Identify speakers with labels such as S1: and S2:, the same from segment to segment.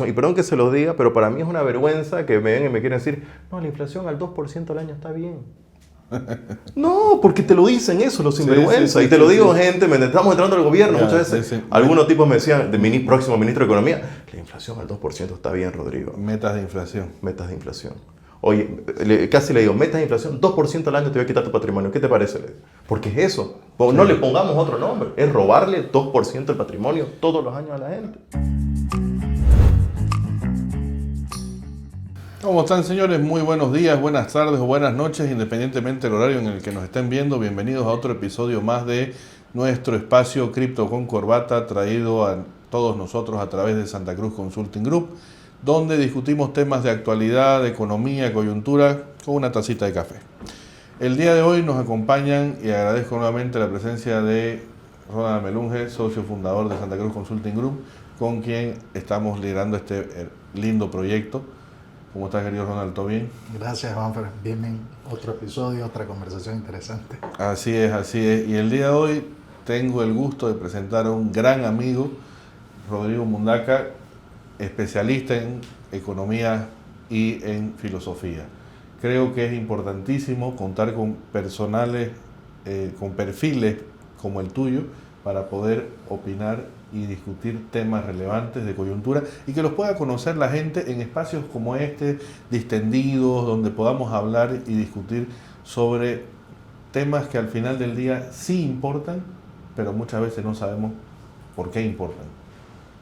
S1: Y perdón que se lo diga, pero para mí es una vergüenza que me vengan y me quieran decir, no, la inflación al 2% al año está bien. No, porque te lo dicen eso, los sinvergüenza. Y te lo digo, gente, estamos entrando al gobierno. Muchas veces algunos tipos me decían, próximo ministro de Economía, la inflación al 2% está bien, Rodrigo.
S2: Metas de inflación.
S1: Metas de inflación. Oye, casi le digo, metas de inflación, 2% al año te voy a quitar tu patrimonio. ¿Qué te parece? Porque es eso. No le pongamos otro nombre. Es robarle 2% del patrimonio todos los años a la gente.
S2: ¿Cómo están, señores? Muy buenos días, buenas tardes o buenas noches, independientemente del horario en el que nos estén viendo. Bienvenidos a otro episodio más de nuestro espacio Cripto con Corbata, traído a todos nosotros a través de Santa Cruz Consulting Group, donde discutimos temas de actualidad, de economía, coyuntura, con una tacita de café. El día de hoy nos acompañan, y agradezco nuevamente la presencia de Ronald Melunge, socio fundador de Santa Cruz Consulting Group, con quien estamos liderando este lindo proyecto. ¿Cómo estás, querido Ronald? ¿Todo bien?
S3: Gracias, Juanfer. Bien, otro episodio, otra conversación interesante.
S2: Así es, así es. Y el día de hoy tengo el gusto de presentar a un gran amigo, Rodrigo Mundaca, especialista en economía y en filosofía. Creo que es importantísimo contar con personales, con perfiles como el tuyo, para poder opinar y discutir temas relevantes de coyuntura y que los pueda conocer la gente en espacios como este, distendidos, donde podamos hablar y discutir sobre temas que al final del día sí importan, pero muchas veces no sabemos por qué importan.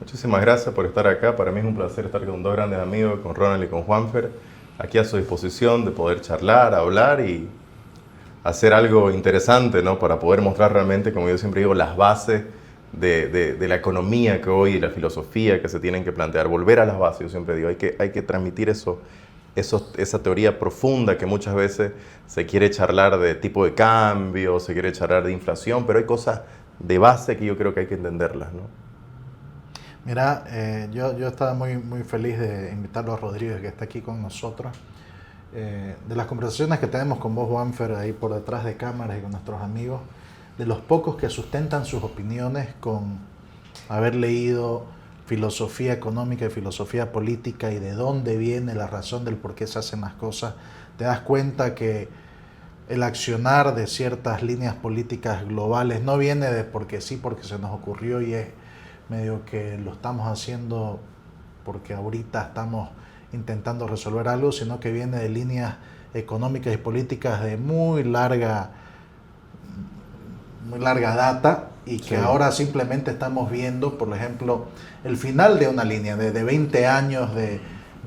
S1: Muchísimas gracias por estar acá. Para mí es un placer estar con dos grandes amigos, con Ronald y con Juanfer, aquí a su disposición de poder charlar, hablar y hacer algo interesante, ¿no? Para poder mostrar realmente, como yo siempre digo, las bases de la economía que hoy y la filosofía que se tienen que plantear. Volver a las bases, yo siempre digo, hay que transmitir esa teoría profunda que muchas veces se quiere charlar de tipo de cambio, se quiere charlar de inflación, pero hay cosas de base que yo creo que hay que entenderlas, ¿no?
S3: Mira, yo estaba muy feliz de invitarlo a Rodrigo, que está aquí con nosotros. De las conversaciones que tenemos con vos, Juanfer, ahí por detrás de cámaras y con nuestros amigos, de los pocos que sustentan sus opiniones con haber leído filosofía económica y filosofía política y de dónde viene la razón del por qué se hacen las cosas, te das cuenta que el accionar de ciertas líneas políticas globales no viene de porque sí, porque se nos ocurrió y es medio que lo estamos haciendo porque ahorita estamos intentando resolver algo, sino que viene de líneas económicas y políticas de muy larga data y que ahora simplemente estamos viendo, por ejemplo, el final de una línea de 20 años de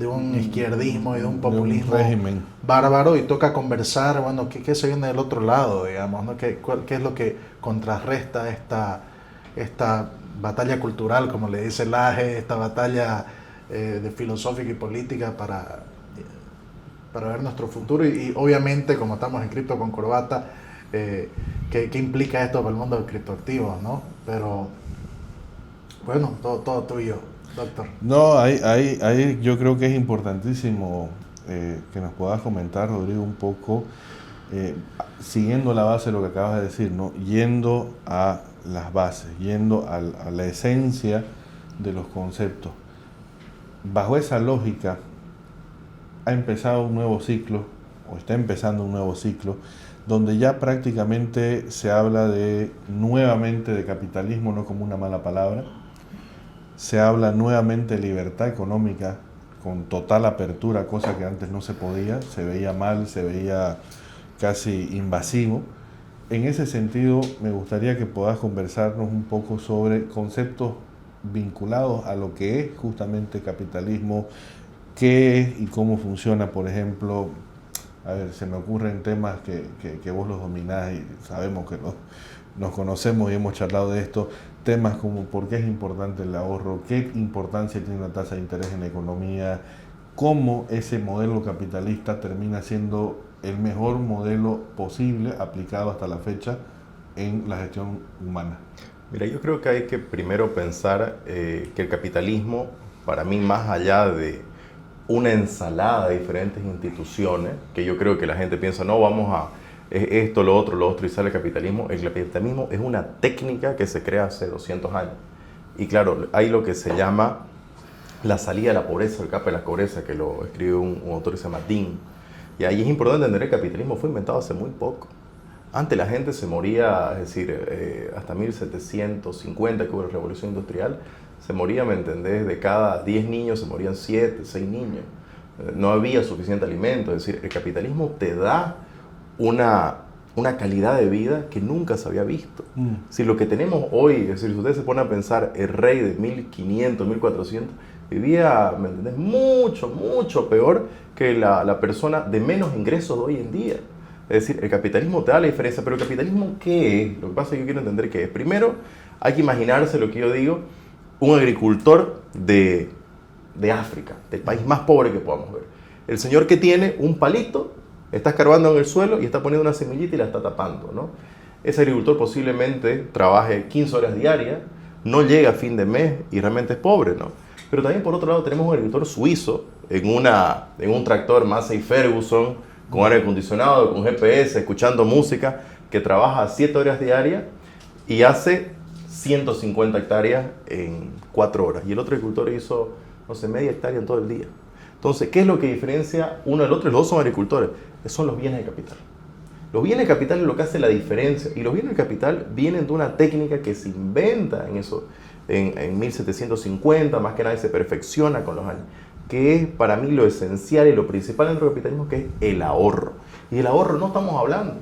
S3: un izquierdismo y de un populismo bárbaro, y toca conversar, bueno, ¿qué se viene del otro lado, digamos, ¿no? ¿Qué es lo que contrarresta esta batalla cultural, como le dice Laje, esta batalla de filosófica y política para ver nuestro futuro? Y obviamente, como estamos en Cripto con Corbata, ¿qué implica esto para el mundo de criptoactivos, ¿no? Pero bueno, todo tuyo, doctor.
S2: No, ahí yo creo que es importantísimo que nos puedas comentar, Rodrigo, un poco, siguiendo la base de lo que acabas de decir, ¿no? Yendo a las bases, yendo a la esencia de los conceptos. Bajo esa lógica, ha empezado un nuevo ciclo, o está empezando un nuevo ciclo, donde ya prácticamente se habla nuevamente de capitalismo, no como una mala palabra. Se habla nuevamente de libertad económica con total apertura, cosa que antes no se podía, se veía mal, se veía casi invasivo. En ese sentido, me gustaría que puedas conversarnos un poco sobre conceptos vinculados a lo que es justamente capitalismo, qué es y cómo funciona, por ejemplo. A ver, se me ocurren temas que vos los dominás y sabemos que nos conocemos y hemos charlado de esto. Temas como por qué es importante el ahorro, qué importancia tiene la tasa de interés en la economía, cómo ese modelo capitalista termina siendo el mejor modelo posible aplicado hasta la fecha en la gestión humana.
S1: Mira, yo creo que hay que primero pensar que el capitalismo, para mí, más allá de una ensalada de diferentes instituciones, que yo creo que la gente piensa, no, vamos a esto, lo otro, y sale el capitalismo. El capitalismo es una técnica que se crea hace 200 años. Y claro, hay lo que se llama La salida de la pobreza, el escape de la pobreza, que lo escribió un autor que se llama Dean. Y ahí es importante entender que el capitalismo fue inventado hace muy poco. Antes la gente se moría, es decir, hasta 1750, que hubo la revolución industrial, se moría, ¿me entendés? De cada 10 niños se morían 7, 6 niños. No había suficiente alimento. Es decir, el capitalismo te da una calidad de vida que nunca se había visto. Si lo que tenemos hoy, es decir, si ustedes se ponen a pensar, el rey de 1500, 1400, vivía, ¿me entendés? Mucho, mucho peor que la persona de menos ingresos de hoy en día. Es decir, el capitalismo te da la diferencia, pero el capitalismo, ¿qué es? Lo que pasa es que yo quiero entender qué es. Primero, hay que imaginarse lo que yo digo, un agricultor de África, del país más pobre que podamos ver. El señor que tiene un palito, está escarbando en el suelo y está poniendo una semillita y la está tapando, ¿no? Ese agricultor posiblemente trabaje 15 horas diarias, no llega a fin de mes y realmente es pobre, ¿no? Pero también por otro lado tenemos un agricultor suizo en un tractor Massey Ferguson, con aire acondicionado, con GPS, escuchando música, que trabaja 7 horas diarias y hace 150 hectáreas en 4 horas. Y el otro agricultor hizo, no sé, media hectárea en todo el día. Entonces, ¿qué es lo que diferencia uno del otro? Los dos son agricultores. Son los bienes de capital. Los bienes de capital es lo que hace la diferencia. Y los bienes de capital vienen de una técnica que se inventa en 1750, más que nada se perfecciona con los años, que es para mí lo esencial y lo principal dentro del capitalismo, que es el ahorro. Y el ahorro no estamos hablando.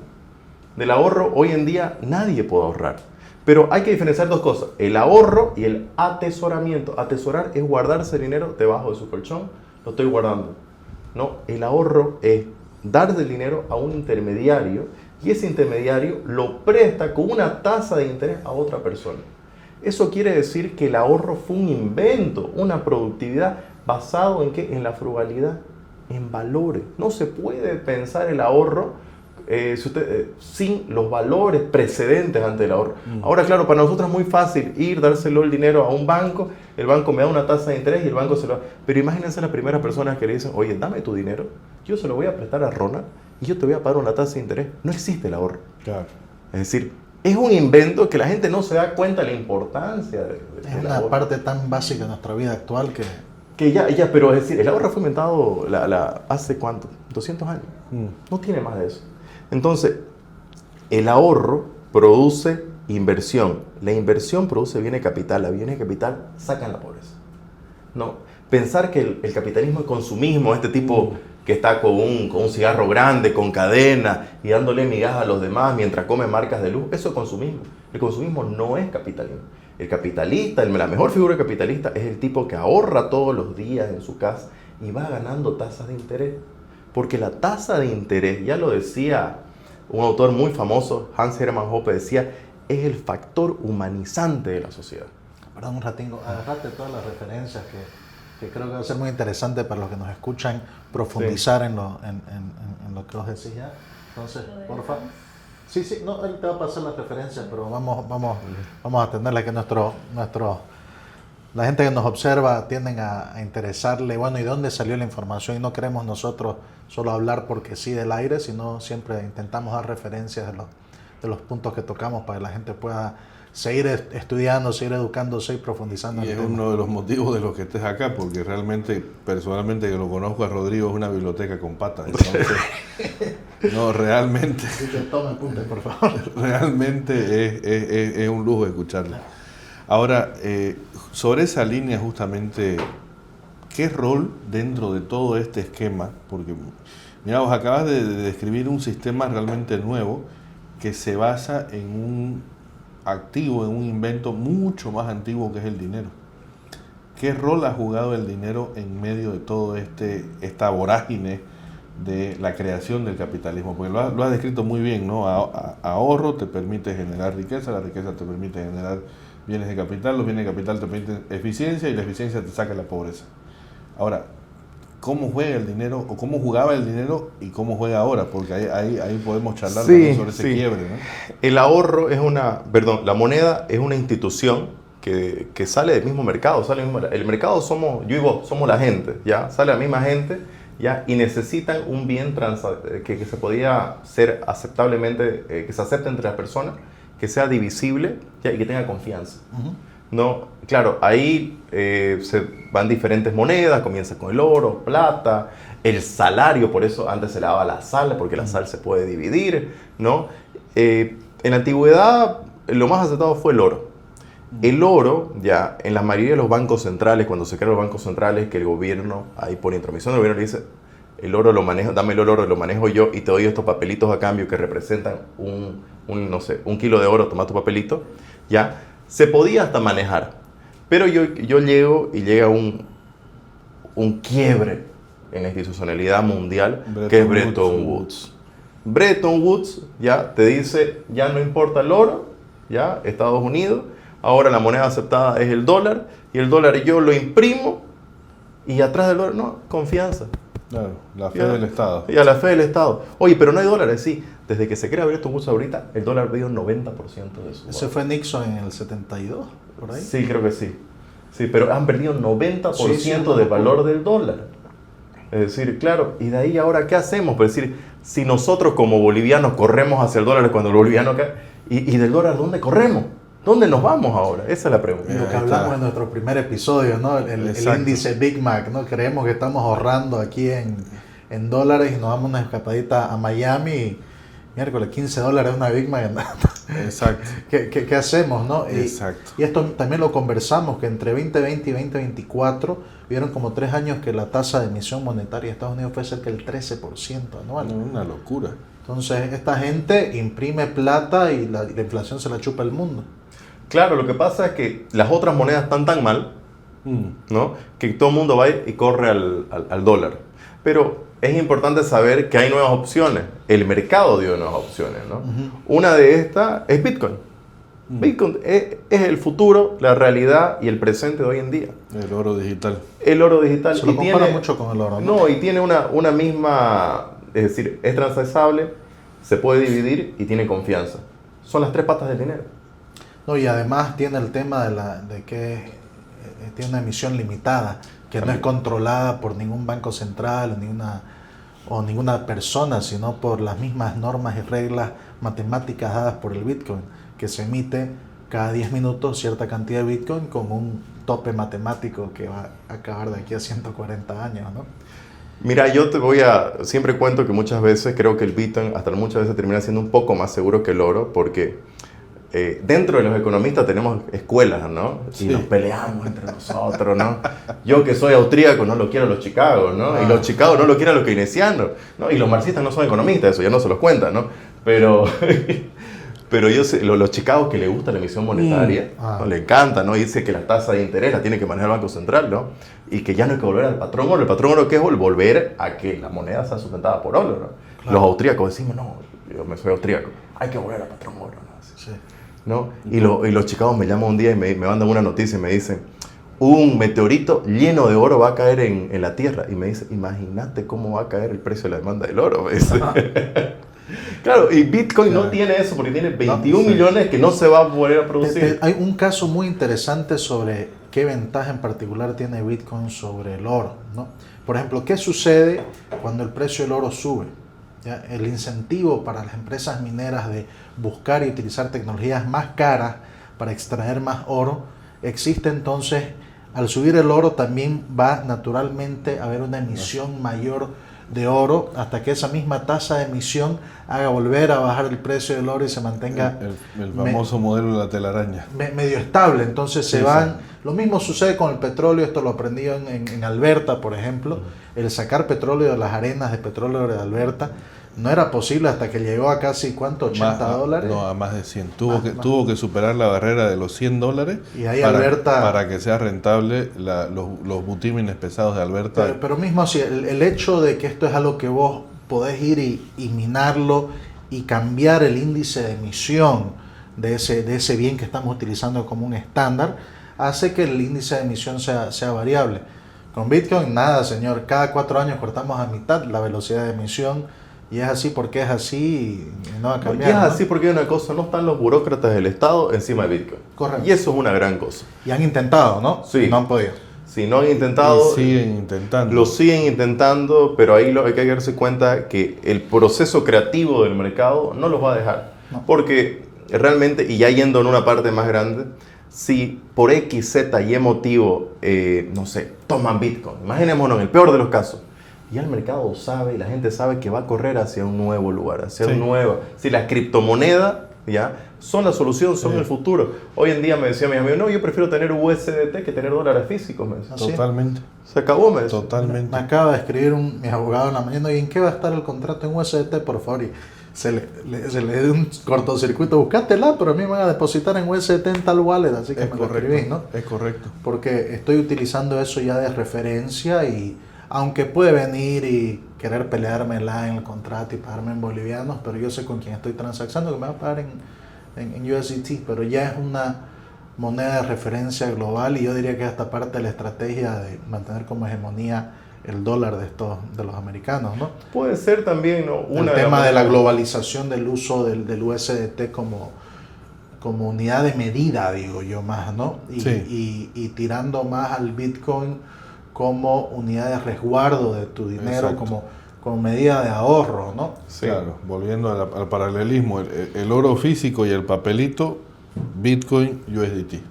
S1: Del ahorro hoy en día nadie puede ahorrar. Pero hay que diferenciar dos cosas, el ahorro y el atesoramiento. Atesorar es guardarse el dinero debajo de su colchón, lo estoy guardando. No, el ahorro es dar del dinero a un intermediario y ese intermediario lo presta con una tasa de interés a otra persona. Eso quiere decir que el ahorro fue un invento, una productividad basado en ¿qué? En la frugalidad, en valores. No se puede pensar el ahorro sin los valores precedentes ante el ahorro. Ahora, claro, para nosotros es muy fácil dárselo el dinero a un banco, el banco me da una tasa de interés y el banco se lo da. Pero imagínense las primeras personas que le dicen, oye, dame tu dinero, yo se lo voy a prestar a Ronald y yo te voy a pagar una tasa de interés. No existe el ahorro.
S2: Claro.
S1: Es decir, es un invento que la gente no se da cuenta de la importancia
S3: es una parte tan básica de nuestra vida actual que
S1: ya, pero es decir, el ahorro fue inventado hace ¿cuánto? 200 años. No tiene más de eso. Entonces, el ahorro produce inversión. La inversión produce bienes de capital. Los bienes de capital sacan la pobreza. No, pensar que el capitalismo es consumismo, este tipo que está con un cigarro grande, con cadena y dándole migajas a los demás mientras come marcas de luz, eso es consumismo. El consumismo no es capitalismo. El capitalista, la mejor figura capitalista es el tipo que ahorra todos los días en su casa y va ganando tasas de interés. Porque la tasa de interés, ya lo decía un autor muy famoso, Hans Hermann Hoppe, decía, es el factor humanizante de la sociedad.
S3: Perdón un ratingo, agarrate todas las referencias que creo que va a ser muy interesante para los que nos escuchan profundizar en lo que vos decís ya. Entonces, por favor. Sí, no, él te va a pasar las referencias, pero vamos a atenderle que la gente que nos observa tienden a interesarle, bueno, ¿y dónde salió la información? Y no queremos nosotros solo hablar porque sí del aire, sino siempre intentamos dar referencias de los puntos que tocamos para que la gente pueda seguir estudiando, seguir educándose y profundizando.
S2: Y es uno de los motivos de los que estés acá, porque realmente, personalmente, que lo conozco a Rodrigo, es una biblioteca con patas. Entonces, no, realmente...
S3: Toma apuntes, por favor.
S2: Realmente es un lujo escucharlo. Ahora, sobre esa línea justamente, ¿qué rol dentro de todo este esquema? Porque, mira, vos acabas de describir un sistema realmente nuevo que se basa en un activo, en un invento mucho más antiguo que es el dinero. ¿Qué rol ha jugado el dinero en medio de todo esta vorágine de la creación del capitalismo? Porque lo has descrito muy bien, ¿no? Ahorro te permite generar riqueza, la riqueza te permite generar bienes de capital, los bienes de capital te permiten eficiencia y la eficiencia te saca la pobreza. Ahora, ¿cómo juega el dinero o cómo jugaba el dinero y cómo juega ahora? Porque ahí podemos charlar también sobre ese quiebre, ¿no?
S1: El ahorro la moneda es una institución que sale del mismo mercado. El mercado somos yo y vos, somos la gente, ¿ya? Sale la misma gente, ¿ya? Y necesitan un bien que se podía ser aceptablemente, que se acepte entre las personas, que sea divisible, ¿ya? Y que tenga confianza. ¿no? Claro, ahí se van diferentes monedas, comienza con el oro, plata, el salario, por eso antes se le daba la sal, porque la sal se puede dividir, ¿no? En la antigüedad lo más aceptado fue el oro. El oro, ya, en la mayoría de los bancos centrales, cuando se crean los bancos centrales, que el gobierno, ahí por intromisión del gobierno le dice, el oro lo manejo, dame el oro, lo manejo yo y te doy estos papelitos a cambio que representan no sé, 1 kilo de oro, toma tu papelito, ya, se podía hasta manejar. Pero yo llego y llega un quiebre en la institucionalidad mundial, que es Bretton Woods. Bretton Woods, ya, te dice, ya no importa el oro, ya, Estados Unidos, ahora la moneda aceptada es el dólar, y el dólar yo lo imprimo, y atrás del dólar, no, confianza.
S2: Claro, la fe del Estado.
S1: Y a la fe del Estado. Oye, pero no hay dólares, sí. Desde que se crea Bretton Woods ahorita, el dólar ha perdido un 90% de su valor.
S3: ¿Ese fue Nixon en el 72, por ahí?
S1: Sí, creo que sí. Sí, pero han perdido 90%
S3: Sí,
S1: del valor del dólar. Es decir, claro, y de ahí ahora, ¿qué hacemos? Pues decir, si nosotros como bolivianos corremos hacia el dólar cuando el boliviano cae, ¿y del dólar dónde corremos? ¿Dónde nos vamos ahora? Esa es la pregunta.
S3: Lo que hablamos en nuestro primer episodio, ¿no? El índice Big Mac, ¿no? Creemos que estamos ahorrando aquí en dólares y nos damos una escapadita a Miami y miércoles, $15 una Big Mac.
S2: Exacto.
S3: ¿Qué hacemos, no?
S2: Exacto.
S3: Y esto también lo conversamos, que entre 2020 y 2024 vieron como 3 años que la tasa de emisión monetaria de Estados Unidos fue cerca del 13% anual.
S2: Una locura.
S3: Entonces, esta gente imprime plata y la inflación se la chupa el mundo.
S1: Claro, lo que pasa es que las otras monedas están tan mal, ¿no? Que todo el mundo va y corre al dólar. Pero es importante saber que hay nuevas opciones. El mercado dio nuevas opciones, ¿no? Una de estas es Bitcoin. Bitcoin es el futuro, la realidad y el presente de hoy en día.
S2: El oro digital.
S1: El oro digital.
S3: Se lo compara mucho con el oro, ¿no?
S1: No, y tiene una misma, es decir, es transversable, se puede dividir y tiene confianza. Son las 3 patas del dinero.
S3: No, y además tiene el tema de que tiene una emisión limitada, que no es controlada por ningún banco central o ninguna persona, sino por las mismas normas y reglas matemáticas dadas por el Bitcoin, que se emite cada 10 minutos cierta cantidad de Bitcoin con un tope matemático que va a acabar de aquí a 140 años, ¿no?
S1: Mira, siempre cuento que muchas veces creo que el Bitcoin hasta muchas veces termina siendo un poco más seguro que el oro, porque dentro de los economistas tenemos escuelas, ¿no?
S2: Sí.
S1: Y nos peleamos entre nosotros, ¿no? Yo que soy austríaco no lo quiero a los Chicago, ¿no? Y los Chicago no lo quieren a los keynesianos, ¿no? Y los marxistas no son economistas, eso ya no se los cuentan, ¿no? Pero yo sé, los Chicago que le gusta la emisión monetaria, ¿no? Le encanta, ¿no? Y dice que la tasa de interés la tiene que manejar el Banco Central, ¿no? Y que ya no hay que volver al patrón oro. El patrón oro, ¿qué es? Volver a que la moneda sea sustentada por oro, ¿no? Claro. Los austríacos decimos, no, yo me soy austríaco, hay que volver al patrón oro, ¿no?
S3: Sí.
S1: ¿No? Y los Chicago me llaman un día y me mandan una noticia y me dicen, un meteorito lleno de oro va a caer en la Tierra. Y me dice, imagínate cómo va a caer el precio de la demanda del oro. Claro, y Bitcoin no tiene eso porque tiene 21 millones que no se va a volver a producir.
S3: Hay un caso muy interesante sobre qué ventaja en particular tiene Bitcoin sobre el oro, ¿no? Por ejemplo, ¿qué sucede cuando el precio del oro sube? ¿Ya? El incentivo para las empresas mineras de buscar y utilizar tecnologías más caras para extraer más oro existe. Entonces, al subir el oro también va naturalmente a haber una emisión mayor de oro hasta que esa misma tasa de emisión haga volver a bajar el precio del oro y se mantenga
S2: el famoso modelo de la telaraña
S3: medio estable. Entonces lo mismo sucede con el petróleo. Esto lo aprendí en Alberta, por ejemplo. El sacar petróleo de las arenas de petróleo de Alberta no era posible hasta que llegó a casi, ¿cuánto? $80.
S2: No, a más de 100. Tuvo que superar la barrera de los $100
S3: y ahí Alberta,
S2: para que sea rentable los butímenes pesados de Alberta.
S3: Pero mismo así, el hecho de que esto es algo que vos podés ir y minarlo y cambiar el índice de emisión de ese bien que estamos utilizando como un estándar, hace que el índice de emisión sea variable. Con Bitcoin, nada, señor. Cada 4 años cortamos a mitad la velocidad de emisión. Y es así porque es así y no va a cambiar.
S1: Y es así porque hay una cosa, no están los burócratas del Estado encima de Bitcoin.
S3: Correcto.
S1: Y eso es una gran cosa.
S3: Y han intentado, ¿no?
S1: Sí.
S3: Y no han podido.
S1: Si no han intentado,
S2: Y siguen intentando.
S1: lo siguen intentando, pero ahí hay que darse cuenta que el proceso creativo del mercado no los va a dejar.
S3: No.
S1: Porque realmente, y ya yendo en una parte más grande, si por X, Z y E motivo, no sé, toman Bitcoin, imaginémonos en el peor de los casos, ya el mercado sabe y la gente sabe que va a correr hacia un nuevo lugar, hacia un nuevo. Si las criptomonedas ya son la solución, son el futuro. Hoy en día me decía mi amigo, no, yo prefiero tener USDT que tener dólares físicos. Me decía.
S2: Totalmente.
S1: Se acabó, me decía.
S2: Totalmente.
S3: Me acaba de escribir mi abogado en la mañana, ¿y en qué va a estar el contrato en USDT, por favor? Y se le dio un cortocircuito, búscatela, pero a mí me van a depositar en USDT en tal wallet, así que
S2: Es
S3: me
S2: correcto,
S3: lo escribí, ¿no?
S2: es correcto.
S3: Porque estoy utilizando eso ya de referencia y aunque puede venir y querer peleármela en el contrato y pagarme en bolivianos, pero yo sé con quién estoy transaccionando que me va a pagar en USDT, pero ya es una moneda de referencia global y yo diría que esta parte de la estrategia de mantener como hegemonía el dólar de los americanos, ¿no?
S1: Puede ser también, ¿no?
S3: El tema de la globalización del uso del USDT como unidad de medida, digo yo más, ¿no? Y tirando más al Bitcoin como unidad de resguardo de tu dinero, como medida de ahorro, ¿no?
S2: Sí. Claro, volviendo al paralelismo, el oro físico y el papelito, Bitcoin, USDT,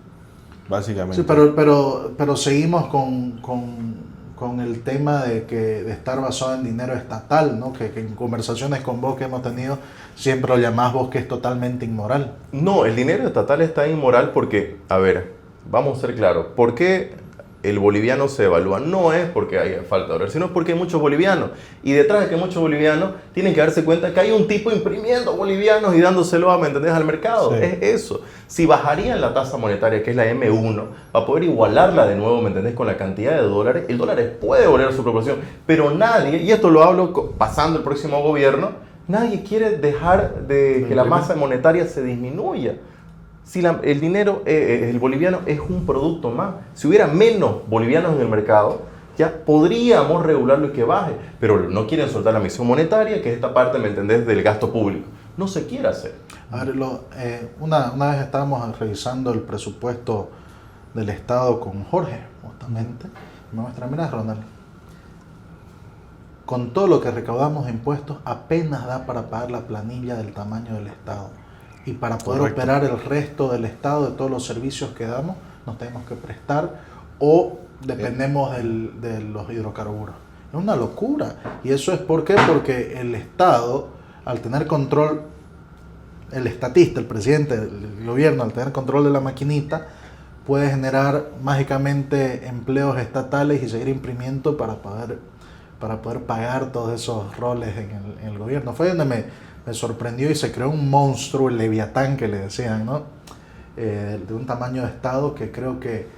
S2: básicamente.
S3: Sí, pero seguimos con el tema de estar basado en dinero estatal, ¿no? Que en conversaciones con vos que hemos tenido siempre lo llamás vos que es totalmente inmoral.
S1: No, el dinero estatal está inmoral porque, a ver, vamos a ser claros, ¿por qué el boliviano se evalúa? No es porque haya falta de dólar, sino porque hay muchos bolivianos. Y detrás de que hay muchos bolivianos, tienen que darse cuenta que hay un tipo imprimiendo bolivianos y dándoselo, ¿me entendés?, al mercado. Sí. Es eso. Si bajarían la tasa monetaria, que es la M1, para poder igualarla de nuevo, ¿me entendés?, con la cantidad de dólares, el dólar puede volver a su proporción. Pero nadie, y esto lo hablo pasando el próximo gobierno, nadie quiere dejar de que la masa monetaria se disminuya. Si el dinero, el boliviano es un producto más. Si hubiera menos bolivianos en el mercado, ya podríamos regularlo y que baje. Pero no quieren soltar la emisión monetaria, que es esta parte, ¿me entendés?, del gasto público. No se quiere hacer.
S3: A ver, una vez estábamos revisando el presupuesto del Estado con Jorge, justamente. Me muestra, mira, Ronald, con todo lo que recaudamos de impuestos, apenas da para pagar la planilla del tamaño del Estado. Y para poder operar el resto del Estado, de todos los servicios que damos, nos tenemos que prestar o dependemos de los hidrocarburos. Es una locura. ¿Y eso es por qué? Porque el Estado, al tener control, el estatista, el presidente del gobierno, al tener control de la maquinita, puede generar mágicamente empleos estatales y seguir imprimiendo para poder pagar todos esos roles en el gobierno. Fue donde me sorprendió y se creó un monstruo, el Leviatán que le decían, ¿no? De un tamaño de Estado que creo que,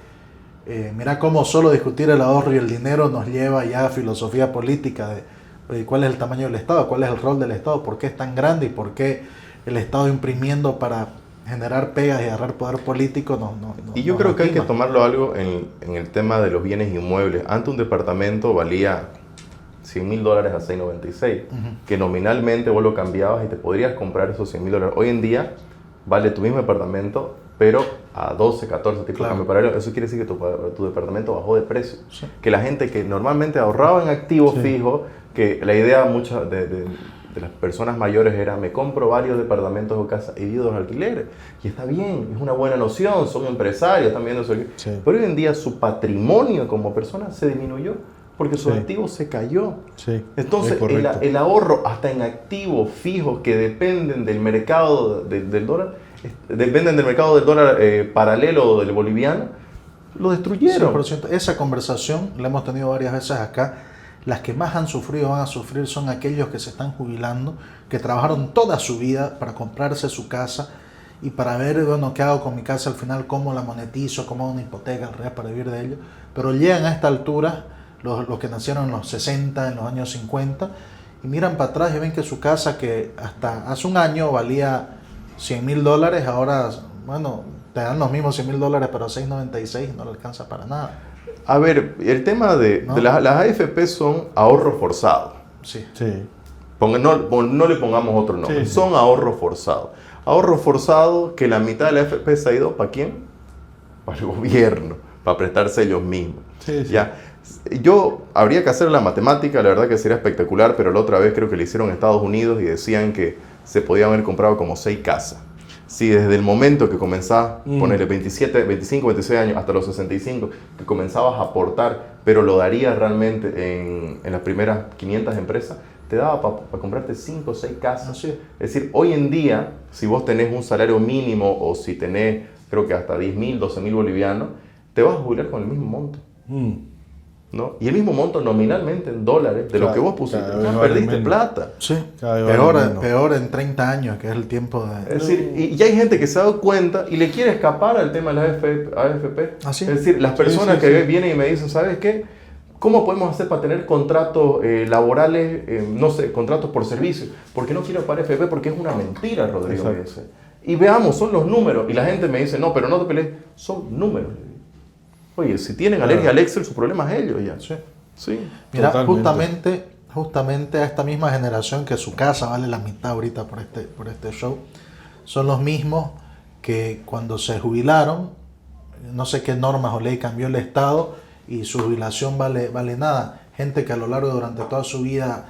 S3: mira cómo solo discutir el ahorro y el dinero nos lleva ya a filosofía política de cuál es el tamaño del Estado, cuál es el rol del Estado, por qué es tan grande y por qué el Estado imprimiendo para generar pegas y agarrar poder político.
S1: Y yo creo que hay que tomarlo algo en el tema de los bienes inmuebles. Antes un departamento valía $100,000 a $6.96, que nominalmente vos lo cambiabas y te podrías comprar esos $100,000. Hoy en día vale tu mismo departamento, pero a 12, 14 tipos de cambio paralelo. Eso quiere decir que tu departamento bajó de precio. Sí. Que la gente que normalmente ahorraba en activos fijos, que la idea muchas de las personas mayores era: me compro varios departamentos o casas y vivo de alquileres. Y está bien, es una buena noción, son empresarios, están viendo eso. Sí. Pero hoy en día su patrimonio como persona se disminuyó, porque su activo se cayó. Sí, entonces el ahorro hasta en activos fijos que dependen del mercado del dólar, dependen del mercado del dólar paralelo del boliviano, lo destruyeron.
S3: 100%. Esa conversación la hemos tenido varias veces acá. Las que más han sufrido, van a sufrir, son aquellos que se están jubilando, que trabajaron toda su vida para comprarse su casa y para ver, bueno, qué hago con mi casa al final, cómo la monetizo, cómo hago una hipoteca al real para vivir de ello. Pero llegan a esta altura los que nacieron en los 60, en los años 50, y miran para atrás y ven que su casa, que hasta hace un año valía $100,000, ahora, bueno, te dan los mismos $100,000, pero a $6.96 no le alcanza para nada.
S1: A ver, el tema de las AFP son ahorros forzados.
S3: Sí.
S1: No le pongamos otro nombre. Sí. Son ahorros forzados. Ahorros forzados que la mitad de la AFP se ha ido, ¿para quién? Para el gobierno, para prestarse ellos mismos. Sí. ¿Ya? Yo habría que hacer la matemática, la verdad que sería espectacular, pero la otra vez creo que lo hicieron en Estados Unidos y decían que se podían haber comprado como 6 casas. si desde el momento que comenzabas, ponerle 27, 25, 26 años, hasta los 65, que comenzabas a aportar, pero lo darías realmente en las primeras 500 empresas, te daba para comprarte 5 o 6 casas.
S3: Así es.
S1: Es decir, hoy en día, si vos tenés un salario mínimo o si tenés, creo que hasta 10.000, 12.000 bolivianos, te vas a jubilar con el mismo monto. ¿No? Y el mismo monto nominalmente en dólares de lo que vos pusiste. Ya perdiste plata.
S3: Sí,
S2: Cada vez vale menos.
S3: peor en 30 años, que es el tiempo de...
S1: Es decir, y hay gente que se ha dado cuenta y le quiere escapar al tema de las AFP.
S3: Así.
S1: Es decir, las personas que vienen y me dicen, ¿sabes qué? ¿Cómo podemos hacer para tener contratos laborales, no sé, contratos por servicio? Porque no quiero para AFP, porque es una mentira, Rodrigo. Me dice. Y veamos, son los números. Y la gente me dice, no, pero no te pelees, son números. Oye, si tienen alergia al Excel, su problema es ellos ya.
S3: Sí.
S1: Sí.
S3: Mira,
S2: Totalmente.
S3: justamente a esta misma generación que su casa vale la mitad ahorita por este show, son los mismos que cuando se jubilaron, no sé qué normas o ley cambió el Estado y su jubilación vale nada. Gente que a lo largo durante toda su vida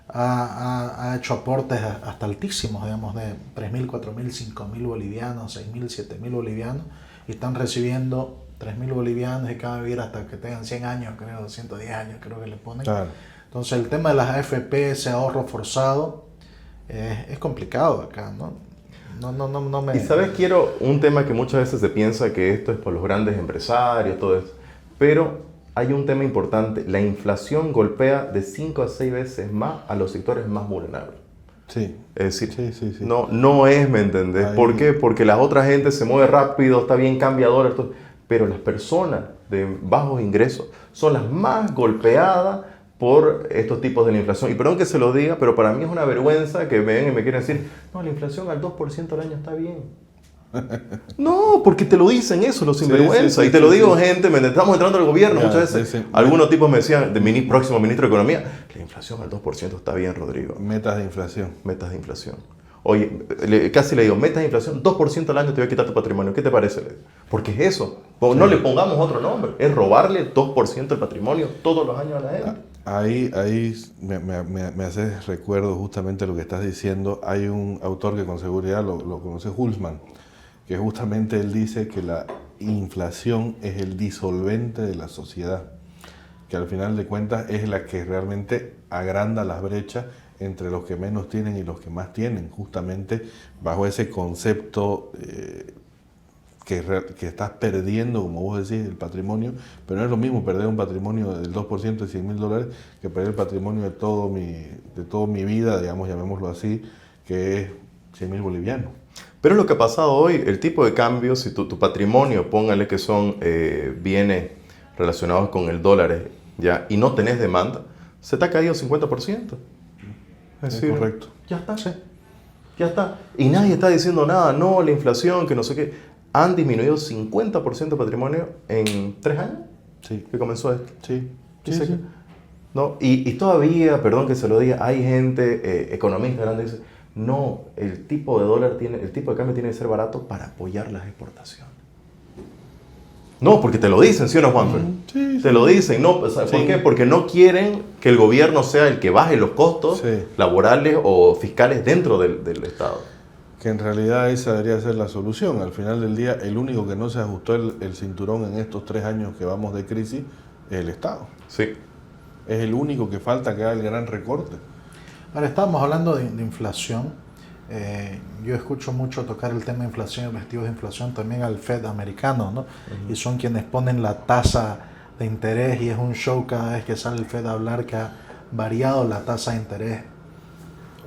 S3: ha hecho aportes hasta altísimos, digamos, de 3.000, 4.000, 5.000 bolivianos, 6.000, 7.000 bolivianos, y están recibiendo 3.000 bolivianos y cada vivir hasta que tengan 100 años, creo, 110 años, creo que le ponen.
S2: Claro.
S3: Entonces el tema de las AFP, ese ahorro forzado, es complicado acá, ¿no? No me...
S1: Y sabes, quiero un tema que muchas veces se piensa que esto es por los grandes empresarios, todo eso, pero hay un tema importante, la inflación golpea de 5 a 6 veces más a los sectores más vulnerables.
S2: Sí.
S1: Es decir,
S2: Sí.
S1: no es, ¿me entendés?
S2: Ahí.
S1: ¿Por qué? Porque la otra gente se mueve rápido, está bien cambiadora, pero las personas de bajos ingresos son las más golpeadas por estos tipos de la inflación. Y perdón que se lo diga, pero para mí es una vergüenza que me ven y me quieren decir, no, la inflación al 2% al año está bien. No, porque te lo dicen eso, los sinvergüenza.
S2: Sí,
S1: y te lo digo,
S2: sí.
S1: gente, estamos entrando al gobierno
S2: Ya,
S1: muchas veces.
S2: sí.
S1: Algunos tipos me decían, próximo ministro de Economía, la inflación al 2% está bien, Rodrigo.
S2: Metas de inflación.
S1: Metas de inflación. Oye, casi le digo, metas de inflación, 2% al año te voy a quitar tu patrimonio. ¿Qué te parece? Porque es eso. No le pongamos otro nombre. Es robarle 2% del patrimonio todos los años a la gente.
S2: Ahí me haces recuerdo justamente lo que estás diciendo. Hay un autor que con seguridad lo conoce, Hulsman, que justamente él dice que la inflación es el disolvente de la sociedad, que al final de cuentas es la que realmente agranda las brechas entre los que menos tienen y los que más tienen, justamente bajo ese concepto que estás perdiendo, como vos decís, el patrimonio, pero no es lo mismo perder un patrimonio del 2% de $100.000 que perder el patrimonio de toda mi vida, digamos, llamémoslo así, que es 100.000 bolivianos.
S1: Pero es lo que ha pasado hoy, el tipo de cambio, si tu patrimonio, póngale que son bienes relacionados con el dólar, ¿ya? Y no tenés demanda, se te ha caído 50%. Es decir,
S2: correcto.
S1: Ya está, ya está. Y nadie está diciendo nada, no, la inflación, que no sé qué. Han disminuido 50% de patrimonio en 3 años
S2: Sí.
S1: que comenzó esto.
S2: Sí.
S1: ¿No? Y todavía, perdón que se lo diga, hay gente, economistas grandes, que dice, no, el tipo de cambio tiene que ser barato para apoyar las exportaciones. No, porque te lo dicen, ¿sí o no, Juanfer?
S2: Sí.
S1: Te lo dicen, ¿no? O sea, ¿por
S2: Sí.
S1: qué? Porque no quieren que el gobierno sea el que baje los costos laborales o fiscales dentro del Estado.
S2: Que en realidad esa debería ser la solución. Al final del día, el único que no se ajustó el cinturón en estos 3 años que vamos de crisis es el Estado.
S1: Sí.
S2: Es el único que falta que haga el gran recorte.
S3: Ahora, estábamos hablando de inflación. Yo escucho mucho tocar el tema de inflación y objetivos de inflación también al Fed americano, ¿no? Y son quienes ponen la tasa de interés y es un show cada vez que sale el Fed a hablar que ha variado la tasa de interés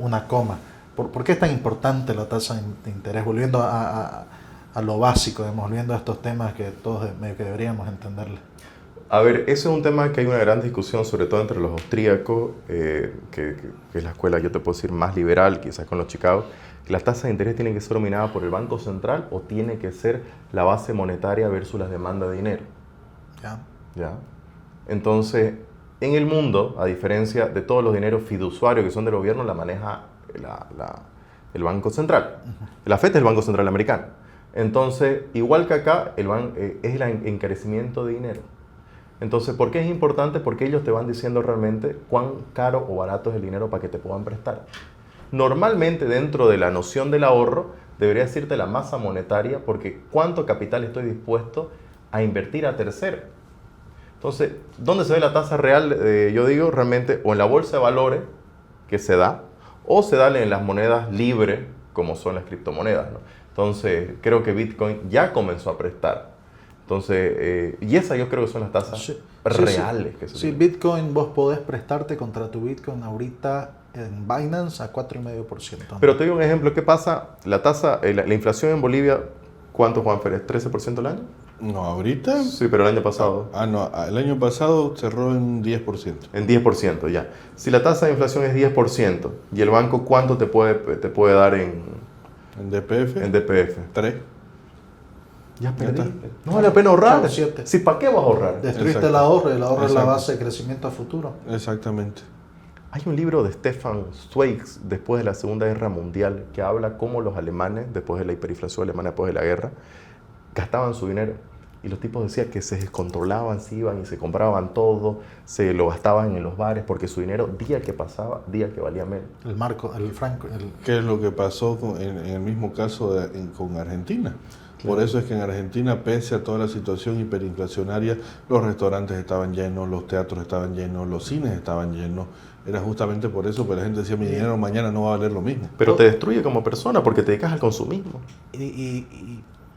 S3: una coma. ¿Por qué es tan importante la tasa de interés? Volviendo a lo básico, volviendo a estos temas que todos medio que deberíamos entenderle.
S1: A ver, ese es un tema que hay una gran discusión, sobre todo entre los austríacos, que es la escuela, yo te puedo decir, más liberal, quizás con los Chicago, que la tasa de interés tiene que ser dominada por el Banco Central o tiene que ser la base monetaria versus las demandas de dinero. ¿Ya? Entonces, en el mundo, a diferencia de todos los dineros fiduciarios que son del gobierno, la maneja el Banco Central. La FED es el Banco Central americano. Entonces, igual que acá, es el encarecimiento de dinero. Entonces, ¿por qué es importante? Porque ellos te van diciendo realmente cuán caro o barato es el dinero para que te puedan prestar. Normalmente, dentro de la noción del ahorro, debería decirte la masa monetaria, porque cuánto capital estoy dispuesto a invertir a tercero. Entonces, ¿dónde se ve la tasa real? Yo digo realmente o en la bolsa de valores que se da, o se da en las monedas libres, como son las criptomonedas, ¿no? Entonces, creo que Bitcoin ya comenzó a prestar. Entonces, y esas yo creo que son las tasas reales.
S3: Sí,
S1: que se
S3: sí, Bitcoin vos podés prestarte contra tu Bitcoin ahorita en Binance a 4,5%.
S1: Pero te doy un ejemplo. ¿Qué pasa? La tasa, la inflación en Bolivia, ¿cuánto, Juanfer? ¿Es 13% al año?
S2: No, ahorita.
S1: Sí, pero el año pasado.
S2: No, el año pasado cerró en 10%.
S1: En 10%, ya. Si la tasa de inflación es 10%, ¿y el banco cuánto te puede dar en
S2: DPF.
S1: en DPF?
S2: 3.
S1: Ya perdí.
S3: está.
S1: No vale la pena ahorrar.
S3: Chao, 7.
S1: Sí, ¿para qué vas a ahorrar?
S3: Destruiste
S2: Exacto.
S3: el ahorro y el ahorro es la
S2: Exacto.
S3: base de crecimiento a futuro.
S2: Exactamente.
S1: Hay un libro de Stefan Zweig después de la Segunda Guerra Mundial que habla cómo los alemanes, después de la hiperinflación alemana, después de la guerra, gastaban su dinero. Y los tipos decían que se descontrolaban, se iban y se compraban todo, se lo gastaban en los bares, porque su dinero, día que pasaba, día que valía menos.
S3: El marco, el franco.
S2: ¿Qué es lo que pasó en el mismo caso con Argentina? Por eso es que en Argentina, pese a toda la situación hiperinflacionaria, los restaurantes estaban llenos, los teatros estaban llenos, los cines estaban llenos. Era justamente por eso que la gente decía, mi dinero mañana no va a valer lo mismo.
S1: Pero te destruye como persona porque te dedicas al consumismo.
S3: Y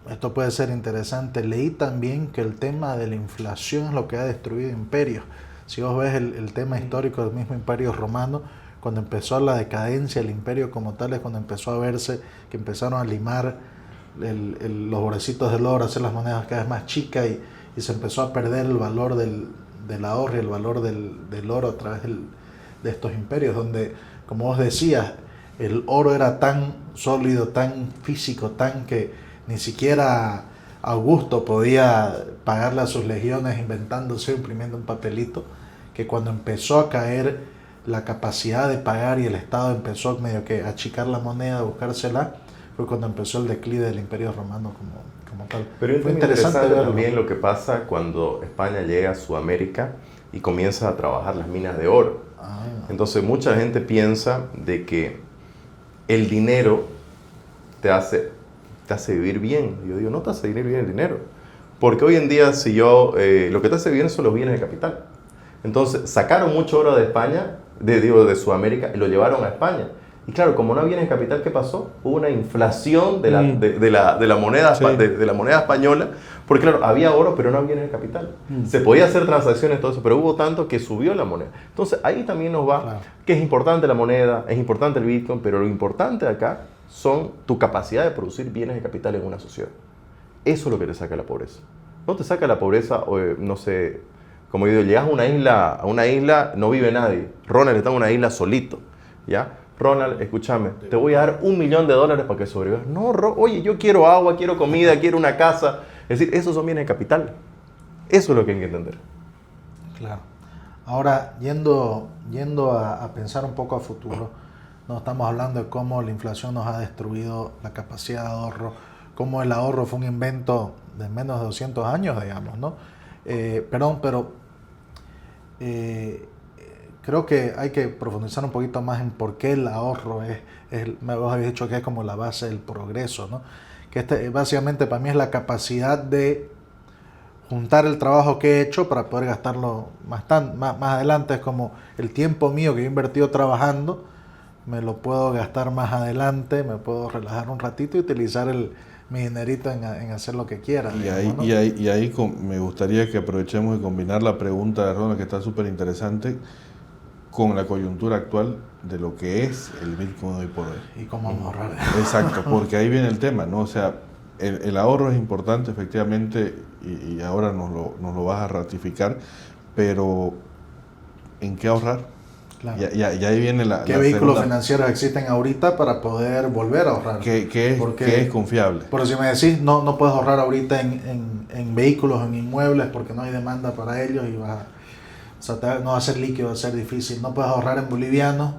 S3: esto puede ser interesante. Leí también que el tema de la inflación es lo que ha destruido imperios. Si vos ves el tema histórico del mismo imperio romano, cuando empezó la decadencia del imperio como tal, es cuando empezó a verse que empezaron a limar los borecitos del oro, hacer las monedas cada vez más chicas y se empezó a perder el valor del ahorro y el valor del oro a través de estos imperios, donde, como vos decías, el oro era tan sólido, tan físico, tan que ni siquiera Augusto podía pagarle a sus legiones inventándose, imprimiendo un papelito, que cuando empezó a caer la capacidad de pagar y el Estado empezó medio que a achicar la moneda, a buscársela, fue cuando empezó el declive del Imperio Romano como tal.
S1: Pero es
S3: fue
S1: muy interesante también lo que pasa cuando España llega a Sudamérica y comienza a trabajar las minas de oro. Entonces mucha gente piensa de que el dinero te hace vivir bien. Yo digo, no te hace vivir bien el dinero. Porque hoy en día, si yo, lo que te hace bien son los bienes de capital. Entonces, sacaron mucho oro de España, de Sudamérica, y lo llevaron a España. Y claro, como no había bienes de capital, ¿qué pasó? Hubo una inflación de la moneda,
S2: Sí.
S1: de la moneda española, porque claro, había oro, pero no había bienes de capital. Se podía hacer transacciones, todo eso, pero hubo tanto que subió la moneda. Entonces, ahí también nos va,
S3: Claro.
S1: que es importante la moneda, es importante el Bitcoin, pero lo importante de acá son tu capacidad de producir bienes de capital en una sociedad. Eso es lo que te saca la pobreza. No te saca la pobreza, no sé, como yo digo, llegas a una isla, no vive nadie. Ronald está en una isla solito, ¿ya? Ronald, escúchame, te voy a dar $1 millón para que sobrevivas. No, oye, yo quiero agua, quiero comida, quiero una casa. Es decir, esos son bienes de capital. Eso es lo que hay que entender.
S3: Claro. Ahora, yendo a pensar un poco a futuro, no estamos hablando de cómo la inflación nos ha destruido la capacidad de ahorro, cómo el ahorro fue un invento de menos de 200 años, digamos, ¿no? Creo que hay que profundizar un poquito más en por qué el ahorro vos habéis dicho que es como la base del progreso, ¿no? Que básicamente para mí es la capacidad de juntar el trabajo que he hecho para poder gastarlo más adelante. Es como el tiempo mío que he invertido trabajando, me lo puedo gastar más adelante, me puedo relajar un ratito y utilizar mi dinerito en hacer lo que quiera.
S2: Y ahí me gustaría que aprovechemos y combinar la pregunta de Ronald, que está súper interesante, con la coyuntura actual de lo que es el Bitcoin hoy por hoy.
S3: Y cómo vamos a ahorrar.
S2: Exacto, porque ahí viene el tema, ¿no? O sea, el ahorro es importante, efectivamente, y ahora nos lo vas a ratificar, pero ¿en qué ahorrar?
S3: Claro.
S2: Y ahí viene
S3: ¿Qué vehículos financieros existen ahorita para poder volver a ahorrar?
S2: ¿Qué es confiable?
S3: Porque si me decís, no puedes ahorrar ahorita en vehículos, en inmuebles, porque no hay demanda para ellos y no va a ser líquido, va a ser difícil. No puedes ahorrar en bolivianos,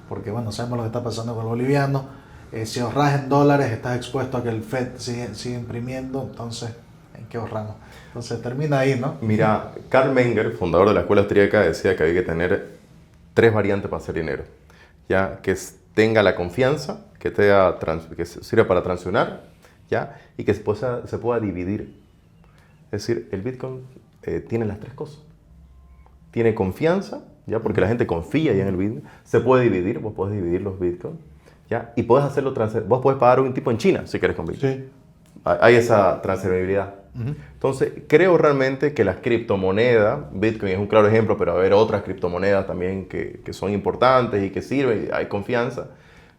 S3: porque bueno, sabemos lo que está pasando con el boliviano. Si ahorras en dólares, estás expuesto a que el Fed sigue imprimiendo, entonces, ¿en qué ahorramos? Entonces termina ahí, ¿no?
S1: Mira, Karl Menger, fundador de la Escuela Austríaca, decía que había que tener 3 variantes para hacer dinero, ya que es tenga la confianza, que que sirva para transicionar, ¿ya? Y que se pueda dividir. Es decir, el Bitcoin tiene las tres cosas. Tiene confianza, ¿ya? Porque la gente confía ya en el Bitcoin. Se puede dividir, vos podés dividir los Bitcoins, ¿ya? Y podés hacerlo vos podés pagar un tipo en China si querés con Bitcoin.
S2: Sí.
S1: Hay esa transferibilidad. Entonces, creo realmente que las criptomonedas, Bitcoin es un claro ejemplo, pero va a haber otras criptomonedas también que son importantes y que sirven, y hay confianza,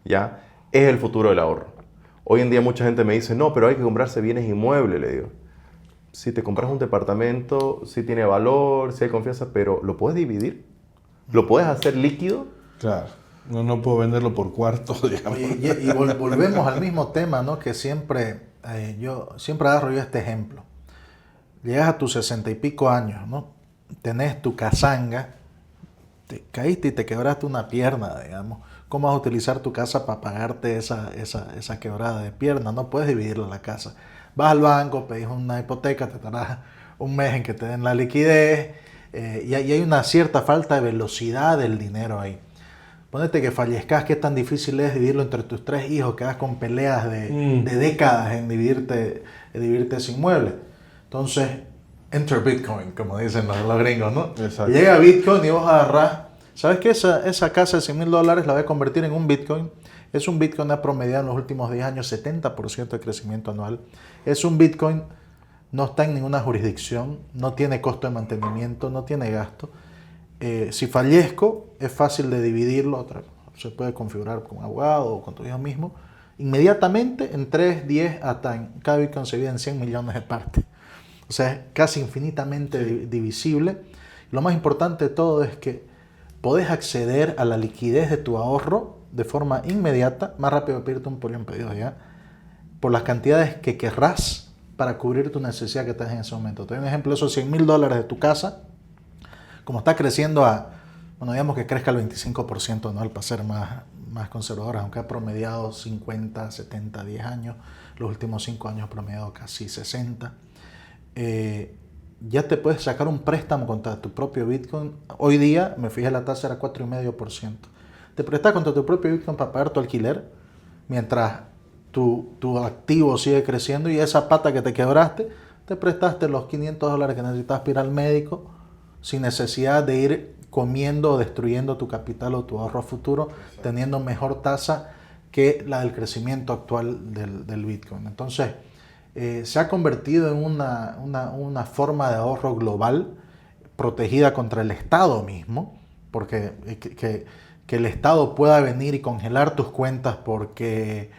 S1: ¿ya? Es el futuro del ahorro. Hoy en día mucha gente me dice, no, pero hay que comprarse bienes inmuebles, le digo. Si te compras un departamento, sí tiene valor, sí hay confianza, pero ¿lo puedes dividir? ¿Lo puedes hacer líquido?
S2: Claro. No puedo venderlo por cuarto, digamos.
S3: Y volvemos al mismo tema, ¿no? Que siempre, yo siempre agarro yo este ejemplo. Llegas a tus 60 y pico años, ¿no? Tenés tu casanga, te caíste y te quebraste una pierna, digamos. ¿Cómo vas a utilizar tu casa para pagarte esa quebrada de pierna? No puedes dividirla la casa. Vas al banco, pedís una hipoteca, te tardas un mes en que te den la liquidez, y hay una cierta falta de velocidad del dinero ahí. Ponete que fallezcas, qué tan difícil es dividirlo entre tus 3 hijos, quedas con peleas de décadas en dividirte ese inmueble. Entonces, enter Bitcoin, como dicen los gringos, ¿no?
S2: Exacto.
S3: Llega Bitcoin y vos agarrás, ¿sabes qué? Esa casa de $100,000 la voy a convertir en un Bitcoin. Es un Bitcoin ha promediado en los últimos 10 años 70% de crecimiento anual. Es un Bitcoin, no está en ninguna jurisdicción, no tiene costo de mantenimiento, no tiene gasto. Si fallezco, es fácil de dividirlo, se puede configurar con un abogado o con tu hijo mismo. Inmediatamente, en 3, 10, hasta cada Bitcoin se divide en 100 millones de partes. O sea, es casi infinitamente divisible. Lo más importante de todo es que podés acceder a la liquidez de tu ahorro de forma inmediata, más rápido que pedirte un pollo en pedido ya, por las cantidades que querrás para cubrir tu necesidad que tengas en ese momento. Te doy un ejemplo, esos $100,000 de tu casa, como está creciendo bueno, digamos que crezca el 25% anual para ser más conservadores, aunque ha promediado 50, 70, 10 años, los últimos 5 años ha promediado casi 60. Ya te puedes sacar un préstamo contra tu propio Bitcoin. Hoy día, me fijé, la tasa era 4,5%. Te prestas contra tu propio Bitcoin para pagar tu alquiler, mientras tu activo sigue creciendo, y esa pata que te quebraste, te prestaste los $500 que necesitas para ir al médico, sin necesidad de ir comiendo o destruyendo tu capital o tu ahorro futuro, teniendo mejor tasa que la del crecimiento actual del Bitcoin. Entonces, se ha convertido en una forma de ahorro global, protegida contra el Estado mismo, porque que el Estado pueda venir y congelar tus cuentas porque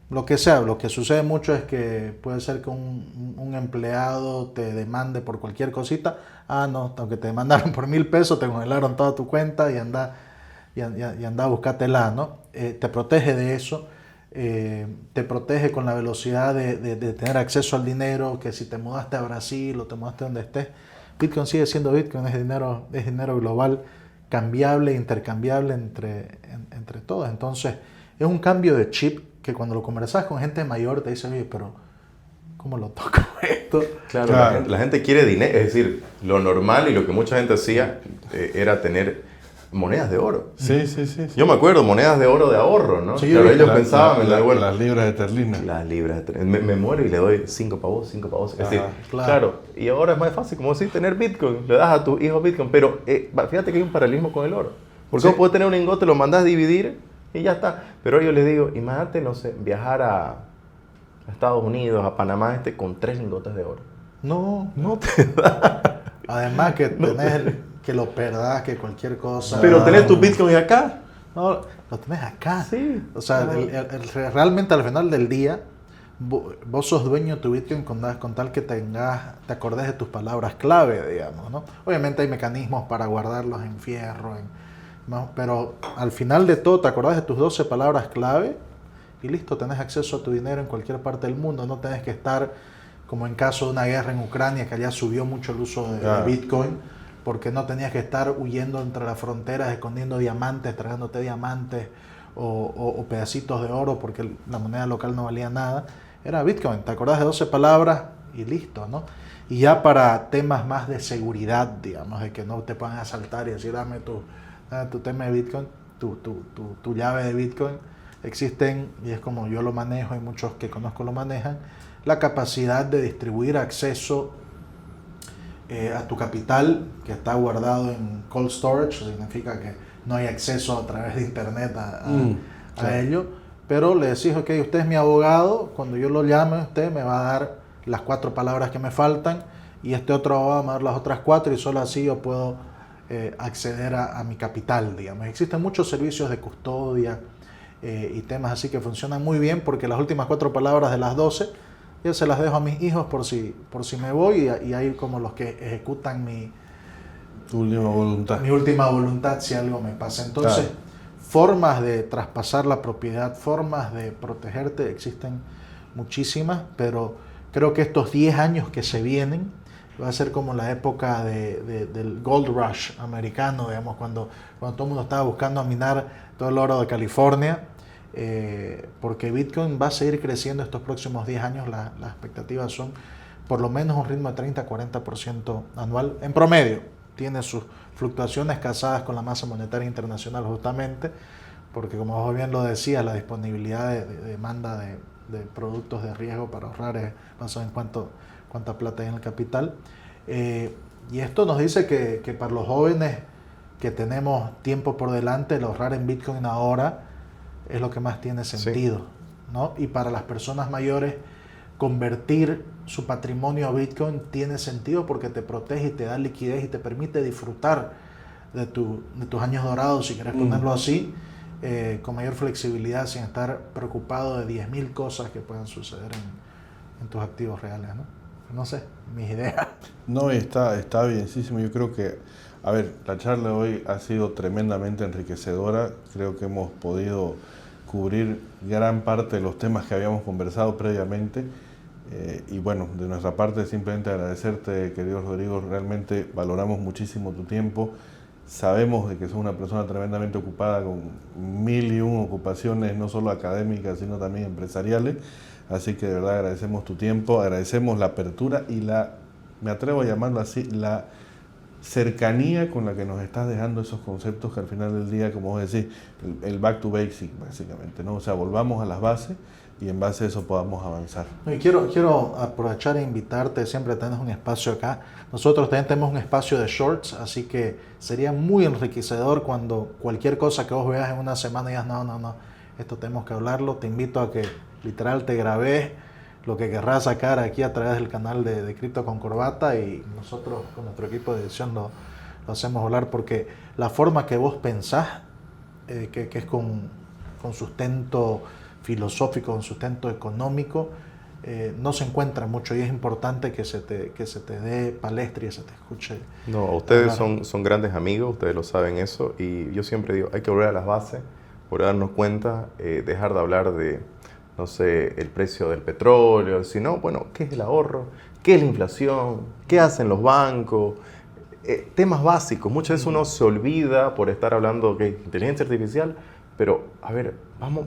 S3: lo que sea. Lo que sucede mucho es que puede ser que un empleado te demande por cualquier cosita. No, aunque te demandaron por $1,000, te congelaron toda tu cuenta y anda a buscártela, ¿no? Te protege de eso. Te protege con la velocidad de tener acceso al dinero, que si te mudaste a Brasil o te mudaste donde estés, Bitcoin sigue siendo Bitcoin, es dinero global, cambiable, intercambiable entre todos. Entonces, es un cambio de chip que cuando lo conversas con gente mayor te dicen, oye, pero ¿cómo lo toco esto?
S1: Claro. La gente quiere dinero, es decir, lo normal y lo que mucha gente hacía era tener monedas de oro.
S2: Sí.
S1: Yo me acuerdo, monedas de oro de ahorro, ¿no?
S3: Sí,
S1: claro, ellos pensaban, me da igual.
S2: Las libras de terlina.
S1: Las libras de terlina. Me muero y le doy 5 pavos. Es decir,
S3: claro.
S1: Y ahora es más fácil, como decir, tener Bitcoin. Le das a tu hijo Bitcoin, pero fíjate que hay un paralelismo con el oro. Porque vos podés tener un lingote, lo mandás a dividir y ya está. Pero yo les digo, imagínate, no sé, viajar a Estados Unidos, a Panamá, con 3 lingotes de oro.
S3: No
S1: te da.
S3: Además que tenés que lo perdás, que cualquier cosa.
S1: Pero tenés tu Bitcoin acá.
S3: No, lo tenés acá.
S1: Sí.
S3: O sea, realmente al final del día, vos sos dueño de tu Bitcoin con tal que te acordes de tus palabras clave, digamos, ¿no? Obviamente hay mecanismos para guardarlos en fierro, ¿no? Pero al final de todo te acordás de tus 12 palabras clave y listo, tenés acceso a tu dinero en cualquier parte del mundo. No tenés que estar, como en caso de una guerra en Ucrania, que allá subió mucho el uso de Bitcoin, porque no tenías que estar huyendo entre las fronteras, escondiendo diamantes, tragándote diamantes o pedacitos de oro, porque la moneda local no valía nada. Era Bitcoin, te acordás de 12 palabras y listo, ¿no? Y ya para temas más de seguridad, digamos, de que no te puedan asaltar y decir, dame tu tema de Bitcoin, tu llave de Bitcoin, existen, y es como yo lo manejo y muchos que conozco lo manejan, la capacidad de distribuir acceso a tu capital que está guardado en cold storage, significa que no hay acceso a través de internet a ello, pero le decís, ok, usted es mi abogado, cuando yo lo llame usted me va a dar las 4 palabras que me faltan y este otro abogado me va a dar las otras 4 y solo así yo puedo acceder a mi capital, digamos. Existen muchos servicios de custodia y temas así que funcionan muy bien porque las últimas 4 palabras de las 12 yo se las dejo a mis hijos por si me voy y hay como los que ejecutan mi última voluntad si algo me pasa. Entonces, claro, formas de traspasar la propiedad, formas de protegerte, existen muchísimas, pero creo que estos 10 años que se vienen va a ser como la época del Gold Rush americano, digamos, cuando todo el mundo estaba buscando minar todo el oro de California, porque Bitcoin va a seguir creciendo estos próximos 10 años, las expectativas son por lo menos un ritmo de 30-40% anual en promedio. Tiene sus fluctuaciones casadas con la masa monetaria internacional justamente, porque como vos bien lo decías, la disponibilidad de demanda de productos de riesgo para ahorrar es basado en cuánta plata hay en el capital. Y esto nos dice que para los jóvenes que tenemos tiempo por delante, el ahorrar en Bitcoin ahora es lo que más tiene sentido, sí, ¿no? Y para las personas mayores, convertir su patrimonio a Bitcoin tiene sentido porque te protege y te da liquidez y te permite disfrutar de tus años dorados, si quieres ponerlo así, con mayor flexibilidad, sin estar preocupado de 10.000 cosas que puedan suceder en tus activos reales, ¿no? No sé, mis ideas.
S2: No, está bienísimo. Yo creo que, a ver, la charla de hoy ha sido tremendamente enriquecedora. Creo que hemos podido cubrir gran parte de los temas que habíamos conversado previamente. Y bueno, de nuestra parte simplemente agradecerte, querido Rodrigo. Realmente valoramos muchísimo tu tiempo. Sabemos de que sos una persona tremendamente ocupada con 1001 ocupaciones, no solo académicas, sino también empresariales. Así que de verdad agradecemos tu tiempo, agradecemos la apertura y me atrevo a llamarlo así, la cercanía con la que nos estás dejando esos conceptos que al final del día, como vos decís, el back to basic básicamente, ¿no? O sea, volvamos a las bases y en base a eso podamos avanzar.
S3: Y quiero aprovechar e invitarte, siempre tenés un espacio acá. Nosotros también tenemos un espacio de shorts, así que sería muy enriquecedor cuando cualquier cosa que vos veas en una semana digas, no, esto tenemos que hablarlo. Te invito a que literal te grabé lo que querrás sacar aquí a través del canal de Cripto con Corbata y nosotros con nuestro equipo de edición lo hacemos hablar porque la forma que vos pensás, que es con sustento filosófico, con sustento económico, no se encuentra mucho y es importante que se te dé palestra y se te escuche.
S1: No, ustedes son grandes amigos, ustedes lo saben eso y yo siempre digo, hay que volver a las bases, por darnos cuenta, dejar de hablar de, no sé, el precio del petróleo, sino, bueno, ¿qué es el ahorro? ¿Qué es la inflación? ¿Qué hacen los bancos? Temas básicos. Muchas veces uno se olvida por estar hablando de inteligencia artificial, pero, a ver,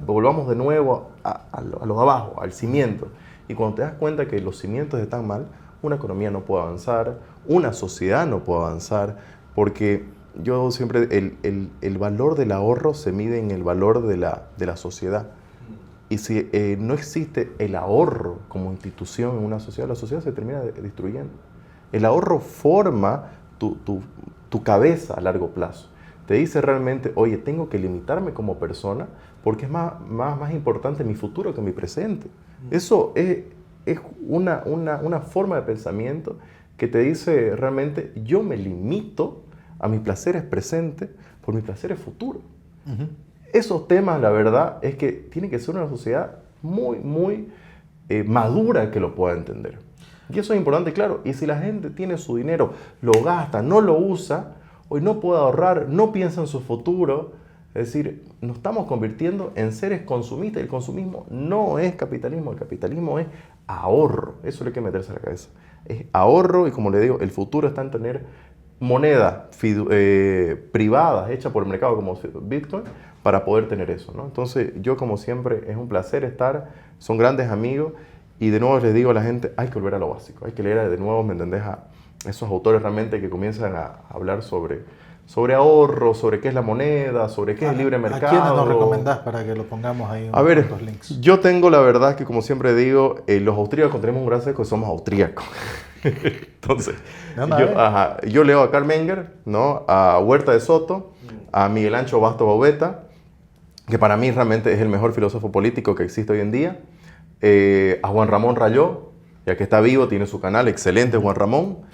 S1: volvamos de nuevo a lo de abajo, al cimiento. Y cuando te das cuenta que los cimientos están mal, una economía no puede avanzar, una sociedad no puede avanzar, porque yo siempre, el valor del ahorro se mide en el valor de la sociedad. Y si no existe el ahorro como institución en una sociedad, la sociedad se termina destruyendo. El ahorro forma tu cabeza a largo plazo. Te dice realmente, oye, tengo que limitarme como persona porque es más importante mi futuro que mi presente. Eso es una forma de pensamiento que te dice realmente, yo me limito a mis placeres presentes por mis placeres futuros. Uh-huh. Esos temas, la verdad, es que tiene que ser una sociedad muy madura que lo pueda entender. Y eso es importante, claro. Y si la gente tiene su dinero, lo gasta, no lo usa, hoy no puede ahorrar, no piensa en su futuro, es decir, nos estamos convirtiendo en seres consumistas. El consumismo no es capitalismo, el capitalismo es ahorro. Eso hay que meterse a la cabeza. Es ahorro y, como le digo, el futuro está en tener monedas privadas hechas por el mercado como Bitcoin para poder tener eso, ¿no? Entonces, yo como siempre, es un placer estar, son grandes amigos y de nuevo les digo a la gente, hay que volver a lo básico, hay que leer de nuevo, ¿me entendés? A esos autores realmente que comienzan a hablar sobre sobre ahorro, sobre qué es la moneda, sobre qué es el libre mercado.
S3: ¿A quiénes nos recomendás para que lo pongamos ahí?
S1: A ver,
S3: los links.
S1: yo tengo la verdad que, como siempre digo, los austríacos tenemos un gran sesgo que somos austríacos. Entonces, yo leo a Karl Menger, ¿no? A Huerta de Soto, a Miguel Ancho Basto Baubeta, que para mí realmente es el mejor filósofo político que existe hoy en día, a Juan Ramón Rayó, ya que está vivo, tiene su canal, excelente Juan Ramón,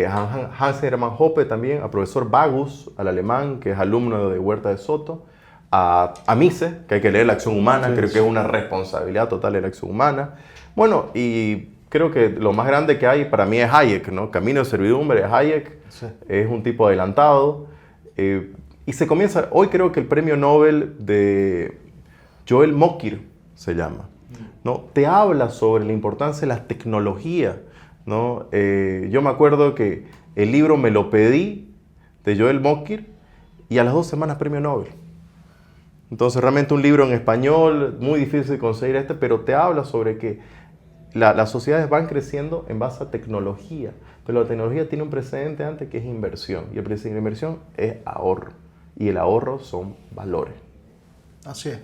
S1: a Hans Hermann Hoppe también, a profesor Bagus, al alemán, que es alumno de Huerta de Soto, a Mises, que hay que leer La acción humana, creo que es una responsabilidad total de la acción humana. Bueno, y creo que lo más grande que hay para mí es Hayek, ¿no? Camino de servidumbre de Hayek, es un tipo adelantado. Y se comienza, hoy creo que el premio Nobel de Joel Mokyr se llama, ¿no? Te habla sobre la importancia de las tecnologías, ¿no? Yo me acuerdo que el libro me lo pedí de Joel Mokyr y a las 2 semanas premio Nobel. Entonces realmente un libro en español, muy difícil de conseguir pero te habla sobre que las sociedades van creciendo en base a tecnología, pero la tecnología tiene un precedente antes que es inversión, y el precedente de inversión es ahorro, y el ahorro son valores.
S3: Así es.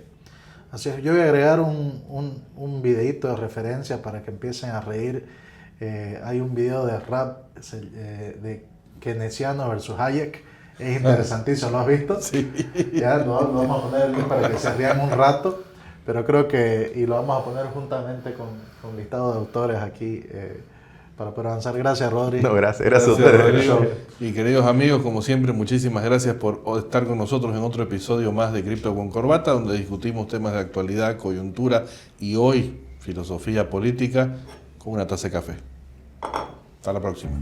S3: Así es. Yo voy a agregar un videito de referencia para que empiecen a reír. Hay un video de rap de Keynesiano versus Hayek. Es interesantísimo, ¿lo has visto?
S2: Sí.
S3: Ya lo vamos a poner el link para que se rían un rato, pero creo que, y lo vamos a poner juntamente con listado de autores aquí para poder avanzar. Gracias, Rodri.
S1: No, gracias a ustedes.
S2: Rodrigo. Y queridos amigos, como siempre, muchísimas gracias por estar con nosotros en otro episodio más de Cripto con Corbata, donde discutimos temas de actualidad, coyuntura y hoy filosofía política con una taza de café. Hasta la próxima.